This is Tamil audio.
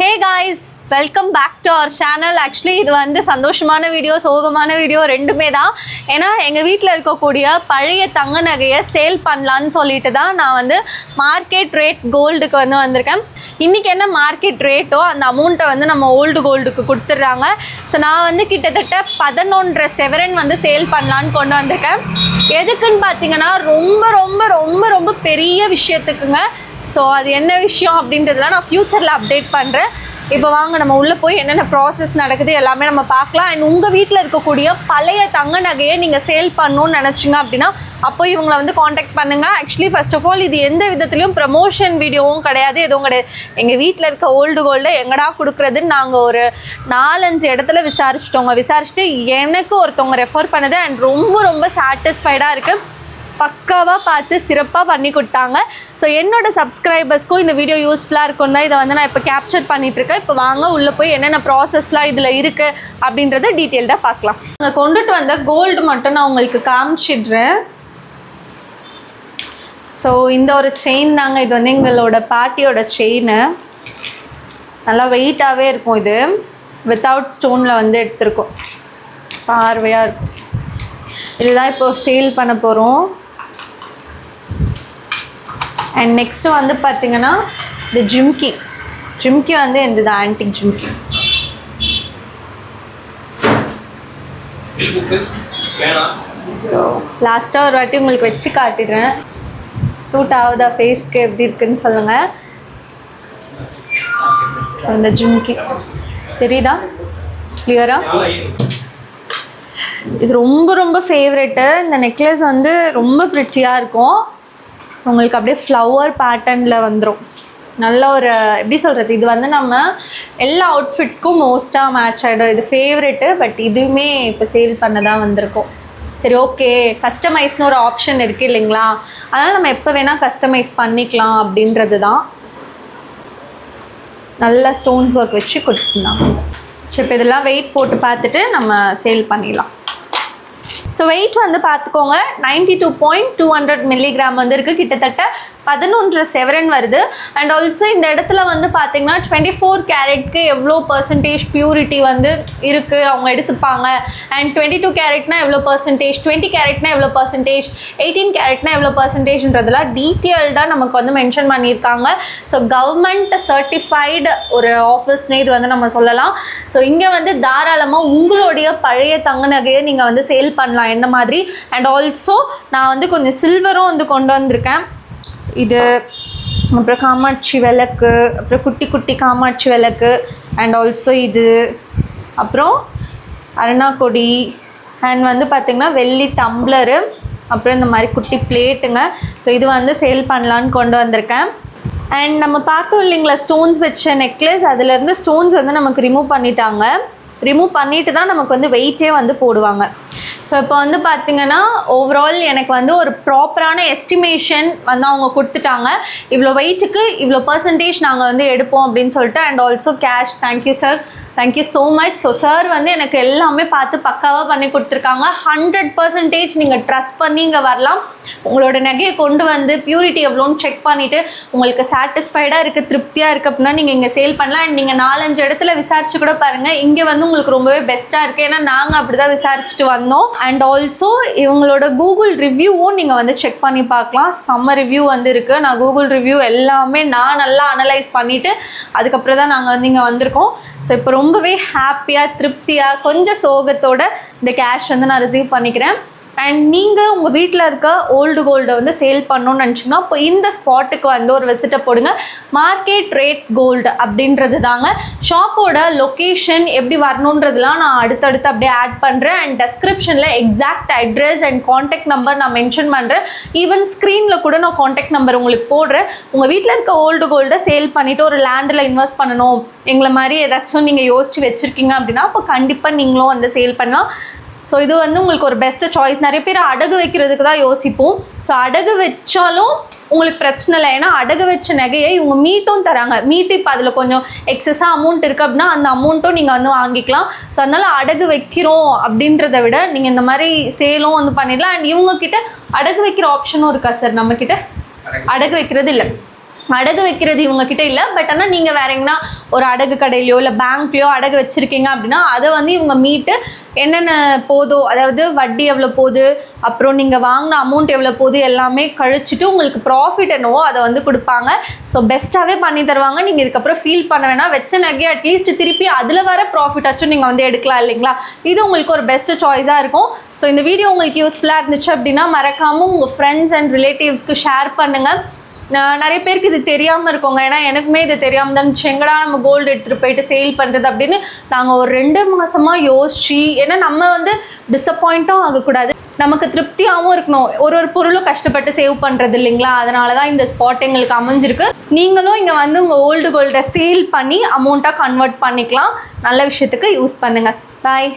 Hey guys, welcome back to our channel. Actually இது வந்து சந்தோஷமான வீடியோ சோகமான வீடியோ ரெண்டுமே தான். ஏன்னா எங்கள் வீட்டில் இருக்கக்கூடிய பழைய தங்க நகையை சேல் பண்ணலான்னு சொல்லிட்டு தான் நான் வந்து மார்க்கெட் ரேட் கோல்டுக்கு வந்து வந்திருக்கேன். இன்றைக்கி என்ன மார்க்கெட் ரேட்டோ அந்த அமௌண்ட்டை வந்து நம்ம ஓல்டு கோல்டுக்கு கொடுத்துட்றாங்க. ஸோ நான் வந்து கிட்டத்தட்ட 11.5 செவரன் வந்து சேல் பண்ணலான்னு கொண்டு வந்திருக்கேன். எதுக்குன்னு பார்த்தீங்கன்னா ரொம்ப ரொம்ப ரொம்ப ரொம்ப பெரிய விஷயத்துக்குங்க. ஸோ அது என்ன விஷயம் அப்படின்றதுலாம் நான் ஃப்யூச்சரில் அப்டேட் பண்ணுறேன். இப்போ வாங்க நம்ம உள்ளே போய் என்னென்ன ப்ராசஸ் நடக்குது எல்லாமே நம்ம பார்க்கலாம். அண்ட் உங்கள் வீட்டில் இருக்கக்கூடிய பழைய தங்க நகையை நீங்கள் சேல் பண்ணணுன்னு நினச்சிங்க அப்படின்னா அப்போ இவங்களை வந்து காண்டாக்ட் பண்ணுங்கள். ஆக்சுவலி ஃபர்ஸ்ட் ஆஃப் ஆல் இது எந்த விதத்துலையும் ப்ரமோஷன் வீடியோவும் கிடையாது, எதுவும் கிடையாது. எங்கள் வீட்டில் இருக்க ஓல்டு கோல்டை எங்கடா கொடுக்குறதுன்னு நாங்கள் ஒரு 4-5 இடத்துல விசாரிச்சுட்டு எனக்கு ஒருத்தவங்க ரெஃபர் பண்ணுது. அண்ட் ரொம்ப ரொம்ப சாட்டிஸ்ஃபைடாக இருக்குது. பக்காவாக பார்த்து சிறப்பாக பண்ணி கொடுத்தாங்க. ஸோ என்னோடய சப்ஸ்கிரைபர்ஸ்க்கும் இந்த வீடியோ யூஸ்ஃபுல்லாக இருக்கும் தான் இதை வந்து நான் இப்போ கேப்சர் பண்ணிகிட்ருக்கேன். இப்போ வாங்க உள்ளே போய் என்னென்ன ப்ராசஸ்லாம் இதில் இருக்குது அப்படின்றத டீட்டெயில்டாக பார்க்கலாம். நாங்கள் கொண்டுட்டு வந்த கோல்டு மட்டும் நான் உங்களுக்கு காமிச்சிடுறேன். ஸோ இந்த ஒரு செயின் தாங்க, இது வந்து எங்களோட பாட்டியோட செயின். நல்லா வெயிட்டாகவே இருக்கும். இது வித்தவுட் ஸ்டோனில் வந்து எடுத்திருக்கோம், பார்வையாக இருக்கும். இதுதான் இப்போ சேல் பண்ண போகிறோம். அண்ட் நெக்ஸ்ட்டு வந்து பார்த்திங்கன்னா இந்த ஜிம்கி வந்து இந்த ஆன்டிக் ஜிம்கி. ஸோ லாஸ்ட்டாக ஒரு வாட்டி உங்களுக்கு வச்சு காட்டிடுறேன். சூட் ஆகுதா ஃபேஸ்க்கு, எப்படி இருக்குன்னு சொல்லுங்கள். ஸோ இந்த ஜிம்கி தெரியுதா கிளியராக? இது ரொம்ப ரொம்ப ஃபேவரெட்டு. இந்த நெக்லஸ் வந்து ரொம்ப ப்ரிட்டியாக இருக்கும். ஸோ உங்களுக்கு அப்படியே ஃப்ளவர் பேட்டர்னில் வந்துடும். நல்ல ஒரு எப்படி சொல்கிறது, இது வந்து நம்ம எல்லா அவுட்ஃபிட்க்கும் மோஸ்ட்டாக மேட்ச் ஆகிடும். இது ஃபேவரெட்டு. பட் இதுவுமே இப்போ சேல் பண்ண தான் வந்திருக்கோம். சரி, ஓகே, கஸ்டமைஸ்னு ஒரு ஆப்ஷன் இருக்குது இல்லைங்களா, அதனால் நம்ம எப்போ வேணால் கஸ்டமைஸ் பண்ணிக்கலாம் அப்படின்றது தான். நல்ல ஸ்டோன்ஸ் ஒர்க் வச்சு கொடுத்துருந்தாங்க. சரி, இப்போ இதெல்லாம் வெயிட் போட்டு பார்த்துட்டு நம்ம சேல் பண்ணிடலாம். ஸோ வெயிட் வந்து பார்த்துக்கோங்க, 92.200 மில்லிகிராம் வந்து இருக்குது. கிட்டத்தட்ட 11.5 செவரன் வருது. அண்ட் ஆல்சோ இந்த இடத்துல வந்து பார்த்திங்கன்னா 24 கேரட்க்கு எவ்வளோ பர்சன்டேஜ் பியூரிட்டி வந்து இருக்குது அவங்க எடுத்துப்பாங்க. அண்ட் 22 கேரட்னா எவ்வளோ பர்சன்டேஜ், 20 கேரட்னா எவ்வளோ பர்சன்டேஜ், 18 கேரட்னா எவ்வளோ பர்சன்டேஜ்ன்றதெல்லாம் டீட்டெயில்டாக நமக்கு வந்து மென்ஷன் பண்ணியிருக்காங்க. ஸோ கவர்மெண்ட் சர்டிஃபைடு ஒரு ஆஃபீஸ்னே இது வந்து நம்ம சொல்லலாம். ஸோ இங்கே வந்து தாராளமாக உங்களுடைய பழைய தங்க நகையை நீங்கள் வந்து சேல் பண்ணலாம் என்ன மாதிரி. அண்ட் ஆல்சோ நான் வந்து கொஞ்சம் சில்வரும் வந்து கொண்டு வந்திருக்கேன். இது அப்புறம் காமாட்சி விளக்கு, அப்புறம் குட்டி குட்டி காமாட்சி விளக்கு, அண்ட் ஆல்சோ இது அப்புறம் அருணாக்கொடி, அண்ட் வந்து பார்த்திங்கன்னா வெள்ளி டம்ளரு, அப்புறம் இந்த மாதிரி குட்டி பிளேட்டுங்க. ஸோ இது வந்து சேல் பண்ணலான்னு கொண்டு வந்திருக்கேன். அண்ட் நம்ம பார்த்தோம் இல்லைங்களா ஸ்டோன்ஸ் வச்ச நெக்லஸ், அதுலேருந்து ஸ்டோன்ஸ் வந்து நமக்கு ரிமூவ் பண்ணிட்டு தான் நமக்கு வந்து வெயிட்டே வந்து போடுவாங்க. ஸோ இப்போ வந்து பார்த்திங்கன்னா ஓவரால் எனக்கு வந்து ஒரு ப்ராப்பரான எஸ்டிமேஷன் வந்து அவங்க கொடுத்துட்டாங்க. இவ்வளோ வெயிட்டுக்கு இவ்வளோ பர்சன்டேஜ் நாங்கள் வந்து எடுப்போம் அப்படின்னு சொல்லிட்டு. And also cash. Thank you sir, thank you so much. So sir வந்து எனக்கு எல்லாமே பார்த்து பக்காவாக பண்ணி கொடுத்துருக்காங்க. 100% நீங்கள் ட்ரஸ்ட் பண்ணி இங்கே வரலாம். உங்களோட நகையை கொண்டு வந்து பியூரிட்டி எவ்வளோன்னு செக் பண்ணிவிட்டு உங்களுக்கு சாட்டிஸ்ஃபைடாக இருக்குது, திருப்தியாக இருக்குது அப்படின்னா நீங்கள் இங்கே சேல் பண்ணலாம். அண்ட் நீங்கள் 4-5 இடத்துல விசாரிச்சு கூட பாருங்கள். இங்கே வந்து உங்களுக்கு ரொம்பவே பெஸ்ட்டாக இருக்குது. ஏன்னா நாங்கள் அப்படி தான் விசாரிச்சுட்டு வந்தோம். அண்ட் ஆல்சோ இவங்களோட கூகுள் ரிவ்யூவும் நீங்கள் வந்து செக் பண்ணி பார்க்கலாம். செம்ம ரிவ்யூ வந்து இருக்குது. நான் கூகுள் ரிவ்யூ எல்லாமே நான் நல்லா அனலைஸ் பண்ணிவிட்டு அதுக்கப்புறம் தான் நாங்கள் வந்து இங்கே வந்திருக்கோம். ஸோ இப்போ ரொம்பவே ஹாப்பியாக திருப்தியாக கொஞ்சம் சோகத்தோட இந்த கேஷ் வந்து நான் ரிசீவ் பண்ணிக்கிறேன். அண்ட் நீங்கள் உங்கள் வீட்டில் இருக்க ஓல்டு கோல்டை வந்து சேல் பண்ணணும்னு நினச்சிங்கன்னா இப்போ இந்த ஸ்பாட்டுக்கு வந்து ஒரு விசிட்டை போடுங்க. மார்க்கெட் ரேட் கோல்டு அப்படின்றது தாங்க. ஷாப்போட லொக்கேஷன் எப்படி வரணுன்றதுலாம் நான் அடுத்தடுத்து அப்படியே ஆட் பண்ணுறேன். அண்ட் டெஸ்கிரிப்ஷனில் exact address and contact number நான் மென்ஷன் பண்ணுறேன். ஈவன் ஸ்க்ரீனில் கூட நான் காண்டாக்ட் நம்பர் உங்களுக்கு போடுறேன். உங்கள் வீட்டில் இருக்க ஓல்டு கோல்டை சேல் பண்ணிவிட்டு ஒரு லேண்டில் இன்வெஸ்ட் பண்ணணும் எங்களை மாதிரி ஏதாச்சும் நீங்கள் யோசிச்சு வச்சுருக்கீங்க அப்படின்னா அப்போ கண்டிப்பாக நீங்களும் வந்து சேல் பண்ணலாம். ஸோ இது வந்து உங்களுக்கு ஒரு பெஸ்ட்டு சாய்ஸ். நிறைய பேர் அடகு வைக்கிறதுக்கு தான் யோசிப்போம். ஸோ அடகு வச்சாலும் உங்களுக்கு பிரச்சனை இல்லை. ஏன்னா அடகு வச்ச நகையை இவங்க மீட்டும் தராங்க. மீட்டு இப்போ அதில் கொஞ்சம் எக்ஸஸாக அமௌண்ட் இருக்குது அப்படின்னா அந்த அமௌண்ட்டும் நீங்கள் வந்து வாங்கிக்கலாம். ஸோ அதனால் அடகு வைக்கிறோம் அப்படின்றத விட நீங்கள் இந்த மாதிரி சேலும் வந்து பண்ணிடலாம். அண்ட் இவங்கக்கிட்ட அடகு வைக்கிற ஆப்ஷனும் இருக்கா சார்? நம்மக்கிட்ட அடகு வைக்கிறது இல்லை. அடகு வைக்கிறது இவங்க கிட்ட இல்லை. பட் ஆனால் நீங்கள் வேற எங்கன்னா ஒரு அடகு கடையிலையோ இல்லை பேங்க்லையோ அடகு வச்சுருக்கீங்க அப்படின்னா அதை வந்து இவங்க மீட்டு என்னென்ன போதோ, அதாவது வட்டி எவ்வளோ போகுது, அப்புறம் நீங்கள் வாங்கின அமௌண்ட் எவ்வளோ போகுது எல்லாமே கழிச்சிட்டு உங்களுக்கு ப்ராஃபிட் என்னவோ அதை வந்து கொடுப்பாங்க. ஸோ பெஸ்ட்டாகவே பண்ணி தருவாங்க. நீங்கள் இதுக்கப்புறம் ஃபீல் பண்ண வேணாம். வச்ச நகையை அட்லீஸ்ட் திருப்பி அதில் வர ப்ராஃபிட்டாச்சும் நீங்கள் வந்து எடுக்கலாம் இல்லைங்களா? இது உங்களுக்கு ஒரு பெஸ்ட்டு சாய்ஸாக இருக்கும். ஸோ இந்த வீடியோ உங்களுக்கு யூஸ்ஃபுல்லாக இருந்துச்சு அப்படின்னா மறக்காமல் உங்கள் ஃப்ரெண்ட்ஸ் அண்ட் ரிலேட்டிவ்ஸ்க்கு ஷேர் பண்ணுங்கள். நிறைய பேருக்கு இது தெரியாமல் இருக்கோங்க. ஏன்னா எனக்குமே இது தெரியாமல் தான் எங்கடா நம்ம கோல்டு எடுத்துகிட்டு போயிட்டு சேல் பண்ணுறது அப்படின்னு நாங்கள் ஒரு 2 மாதமாக யோசிச்சு, ஏன்னா நம்ம வந்து டிஸப்பாயிண்ட்டும் ஆகக்கூடாது, நமக்கு திருப்தியாகவும் இருக்கணும். ஒரு பொருளும் கஷ்டப்பட்டு சேவ் பண்ணுறது இல்லைங்களா? அதனால தான் இந்த ஸ்பாட் எங்களுக்கு அமைஞ்சிருக்கு. நீங்களும் இங்கே வந்து உங்கள் ஓல்டு கோல்டை சேல் பண்ணி அமௌண்ட்டாக கன்வெர்ட் பண்ணிக்கலாம். நல்ல விஷயத்துக்கு யூஸ் பண்ணுங்கள். பாய்.